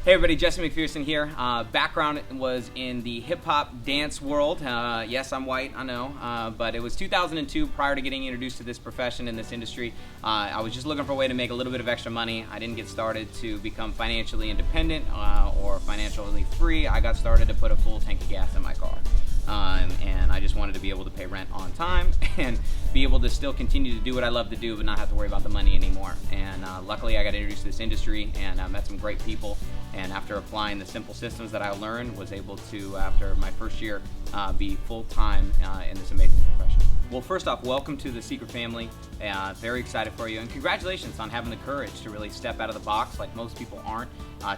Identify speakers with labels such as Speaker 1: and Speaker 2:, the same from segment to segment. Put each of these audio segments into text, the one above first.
Speaker 1: Hey everybody, Jesse Macpherson here. Background was in the hip-hop dance world. Yes, I'm white, I know, but it was 2002 prior to getting introduced to this profession in this industry. I was just looking for a way to make a little bit of extra money. I didn't get started to become financially independent or financially free. I got started to put a full tank of gas in my car. And I just wanted to be able to pay rent on time and be able to still continue to do what I love to do but not have to worry about the money anymore. And luckily I got introduced to this industry and I met some great people, and after applying the simple systems that I learned, was able to, after my first year, be full-time in this amazing profession. Well, first off, welcome to the Seacret family. Very excited for you, and congratulations on having the courage to really step out of the box like most people aren't,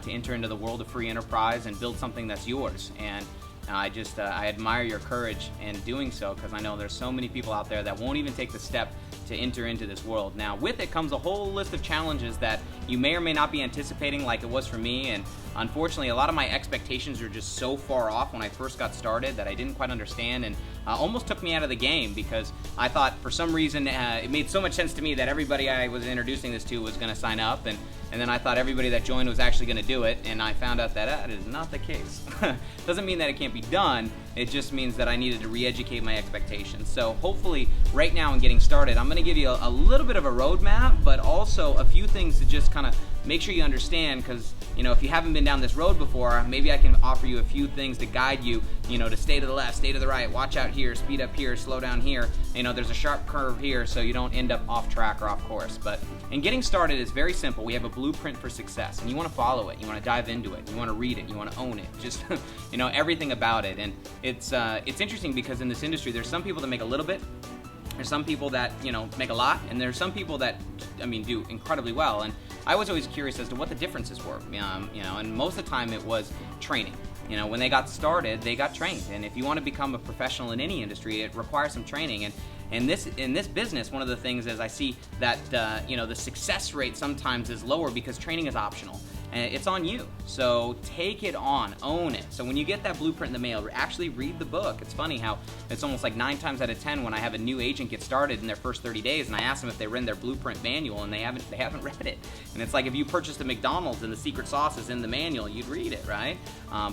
Speaker 1: to enter into the world of free enterprise and build something that's yours. And I admire your courage in doing so, because I know there's so many people out there that won't even take the step to enter into this world. Now, with it comes a whole list of challenges that you may or may not be anticipating, like it was for me, and unfortunately a lot of my expectations are just so far off when I first got started that I didn't quite understand, and almost took me out of the game, because I thought for some reason it made so much sense to me that everybody I was introducing this to was going to sign up, and then I thought everybody that joined was actually going to do it, and I found out that that is not the case. Doesn't mean that it can't be done, it just means that I needed to re-educate my expectations. So hopefully right now in getting started, I'm going to give you a little bit of a roadmap, but also a few things to just kind of make sure you understand, because if you haven't been down this road before, maybe I can offer you a few things to guide you, to stay to the left, stay to the right, watch out here, speed up here, slow down here. There's a sharp curve here, so you don't end up off track or off course. But in getting started, it's very simple. We have a blueprint for success, and you want to follow it. You want to dive into it. You want to read it. You want to own it. Just everything about it. And it's interesting, because in this industry, there's some people that make a little bit. There's some people that, make a lot, and there's some people that, do incredibly well. And I was always curious as to what the differences were, and most of the time it was training. When they got started, they got trained. And if you want to become a professional in any industry, it requires some training. And in this business, one of the things is I see that, the success rate sometimes is lower because training is optional. And it's on you. So take it on, own it. So when you get that blueprint in the mail, actually read the book. It's funny how it's almost like 9 times out of 10 when I have a new agent get started in their first 30 days and I ask them if they read their blueprint manual, and they haven't read it. And it's like if you purchased a McDonald's and the secret sauce is in the manual, you'd read it, right?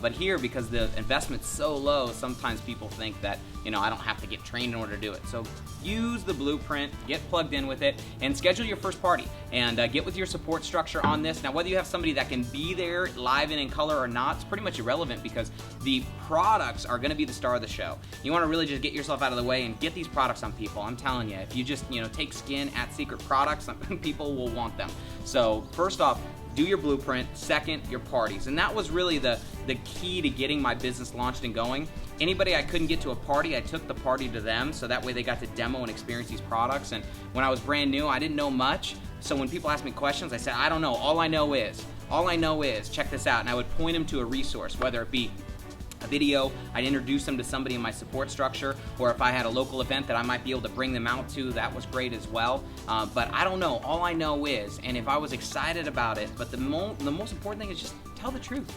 Speaker 1: But here, because the investment's so low, sometimes people think that, I don't have to get trained in order to do it. So use the blueprint, get plugged in with it, and schedule your first party. And get with your support structure on this. Now, whether you have somebody that can be there live and in color or not, it's pretty much irrelevant, because the products are going to be the star of the show. You want to really just get yourself out of the way and get these products on people. I'm telling you, if you just take skin at Seacret products, people will want them. So first off, do your blueprint. Second, your parties. And that was really the key to getting my business launched and going. Anybody I couldn't get to a party, I took the party to them, so that way they got to demo and experience these products. And when I was brand new, I didn't know much. So when people asked me questions, I said, I don't know. All I know is, check this out. And I would point them to a resource, whether it be a video, I'd introduce them to somebody in my support structure, or if I had a local event that I might be able to bring them out to, that was great as well. But I don't know. All I know is, and if I was excited about it, but the most important thing is just tell the truth.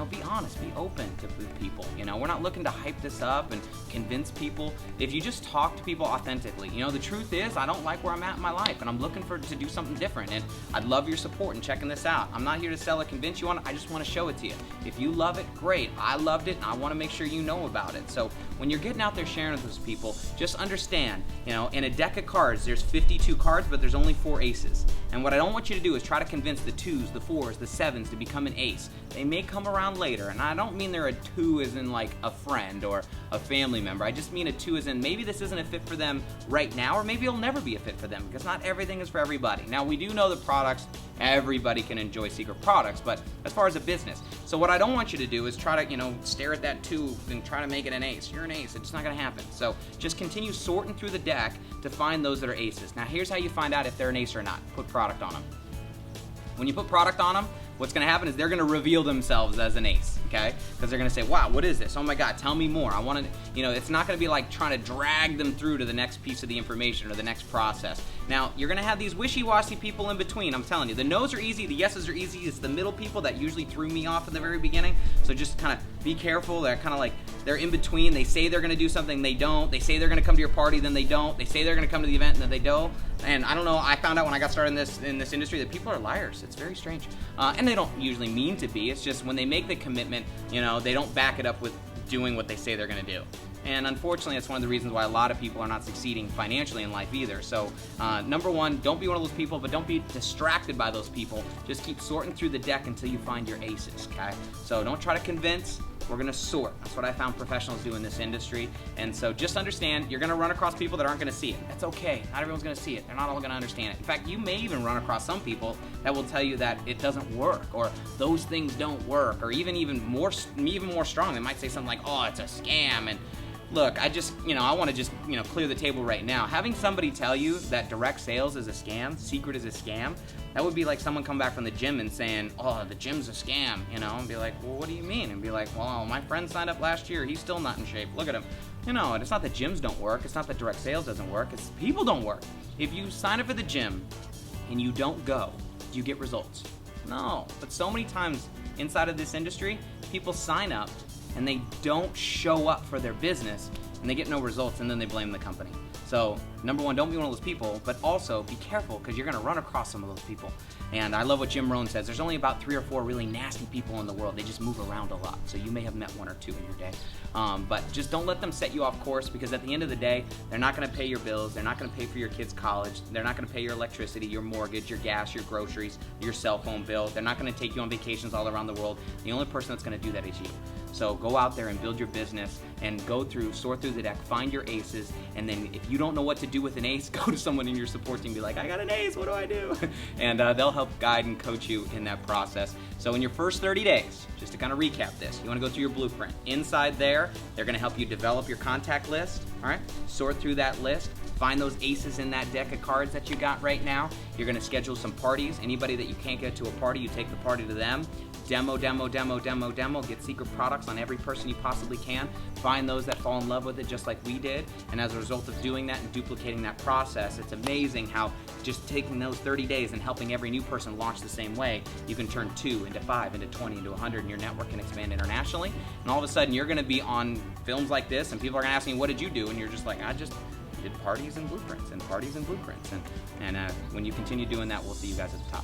Speaker 1: Be honest, be open to people. We're not looking to hype this up and convince people. If you just talk to people authentically, the truth is, I don't like where I'm at in my life, and I'm looking to do something different, and I'd love your support in checking this out. I'm not here to sell or convince you on it, I just want to show it to you. If you love it, great. I loved it, and I want to make sure you know about it. So when you're getting out there sharing with those people, just understand, in a deck of cards, there's 52 cards, but there's only 4 aces. And what I don't want you to do is try to convince the 2s, the 4s, the 7s to become an ace. They may come around later, and I don't mean they're a 2 as in like a friend or a family member. I just mean a 2 as in maybe this isn't a fit for them right now, or maybe it'll never be a fit for them, because not everything is for everybody. Now, we do know that products, everybody can enjoy Seacret products, but as far as a business. So what I don't want you to do is try to, stare at that 2 and try to make it an ace. You're an ace. It's not going to happen. So just continue sorting through the deck to find those that are aces. Now, here's how you find out if they're an ace or not. Put product on them. When you put product on them, what's going to happen is they're going to reveal themselves as an ace, okay? Because they're going to say, wow, what is this? Oh my God, tell me more. I want to, it's not going to be like trying to drag them through to the next piece of the information or the next process. Now, you're going to have these wishy-washy people in between, I'm telling you. The no's are easy, the yeses are easy. It's the middle people that usually threw me off in the very beginning. So just kind of be careful. They're kind of like, they're in between. They say they're going to do something, they don't. They say they're going to come to your party, then they don't. They say they're going to come to the event, and then they don't. And I don't know, I found out when I got started in this industry that people are liars. It's very strange. And they don't usually mean to be. It's just when they make the commitment, you know, they don't back it up with doing what they say they're gonna do. And unfortunately, that's one of the reasons why a lot of people are not succeeding financially in life either. So number one, don't be one of those people, but don't be distracted by those people. Just keep sorting through the deck until you find your aces, okay? So don't try to convince, we're gonna sort. That's what I found professionals do in this industry. And so just understand, you're gonna run across people that aren't gonna see it. That's okay, not everyone's gonna see it. They're not all gonna understand it. In fact, you may even run across some people that will tell you that it doesn't work, or those things don't work, or even more strong, they might say something like, oh, it's a scam. And look, I want to just, clear the table right now. Having somebody tell you that direct sales is a scam, Seacret is a scam, that would be like someone come back from the gym and saying, oh, the gym's a scam, and be like, well, what do you mean? And be like, well, my friend signed up last year, he's still not in shape, look at him. And it's not that gyms don't work, it's not that direct sales doesn't work, it's people don't work. If you sign up for the gym and you don't go, do you get results? No, but so many times inside of this industry, people sign up and they don't show up for their business and they get no results, and then they blame the company. So number one, don't be one of those people, but also be careful, because you're gonna run across some of those people. And I love what Jim Rohn says, there's only about 3 or 4 really nasty people in the world. They just move around a lot. So you may have met 1 or 2 in your day. But just don't let them set you off course, because at the end of the day, they're not gonna pay your bills, they're not gonna pay for your kids' college, they're not gonna pay your electricity, your mortgage, your gas, your groceries, your cell phone bill. They're not gonna take you on vacations all around the world. The only person that's gonna do that is you. So go out there and build your business and sort through the deck, find your aces, and then if you don't know what to do with an ace, go to someone in your support team and be like, I got an ace, what do I do? And they'll help guide and coach you in that process. So in your first 30 days, just to kind of recap this, you want to go through your blueprint. Inside there, they're going to help you develop your contact list, all right? Sort through that list. Find those aces in that deck of cards that you got right now. You're going to schedule some parties. Anybody that you can't get to a party, you take the party to them. Demo, get Seacret products on every person you possibly can. Find those that fall in love with it just like we did. And as a result of doing that and duplicating that process, it's amazing how just taking those 30 days and helping every new person launch the same way, you can turn 2 into 5 into 20 into 100, and your network can expand internationally. And all of a sudden you're gonna be on films like this and people are gonna ask me, what did you do? And you're just like, I just did parties and blueprints and parties and blueprints. And when you continue doing that, we'll see you guys at the top.